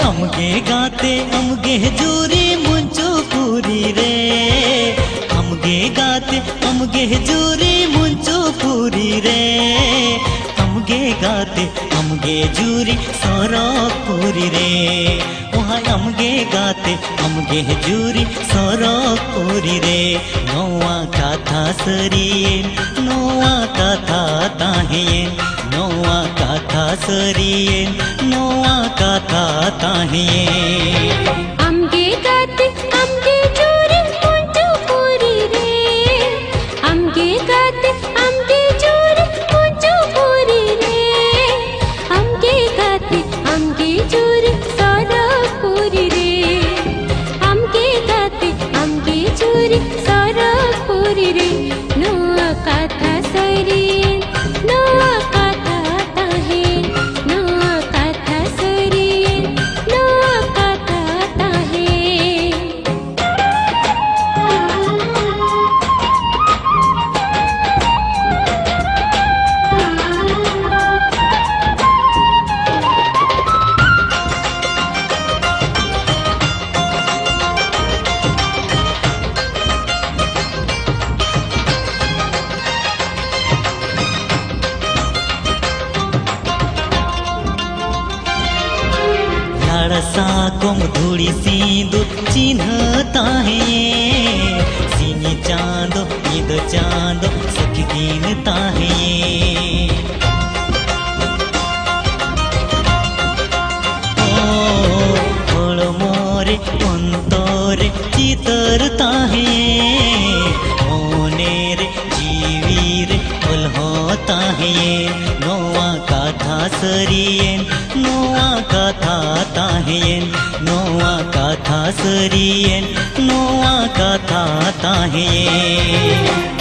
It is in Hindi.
अमगे गाते अमगे जूरी मुंचो पूरी रे अमगे गाते अमगे जूरी मुंचो पूरी रे अमगे गाते अमगे जूरी सोरक पूरी रे वहाँ अमगे गाते अमगे जूरी सोरक पूरी रे नोआ कथा सरियेन नोआ कथा ताहेन नोआ कथा सरियेन नोआ कथा ताहेन अमगे गाते अमगे जूरी मुंचो पूरी रे अमगे गाते अमगे जूरी मुंचो पूरी रे अमगे गाते अमगे जूरी सोरक पूरी रे अमगे गाते अमगे जूरी सोरक पूरी रे नोआ कथा सरियेन नोआ कथा ताहेन नोआ कथा सरियेन नोआ कथा ताहेन लाड़सा कोम धूड़ी सिंदूर चिन्हता है सिनी चांदो ईद चांदो सखी गिनता है ओ मोरे अंतरे चितरता है मोने रे जीवी रे होता है नोआ कथा सरियेन नोआ कथा ताहेन नोआ कथा सरियेन नोआ कथा ताहेन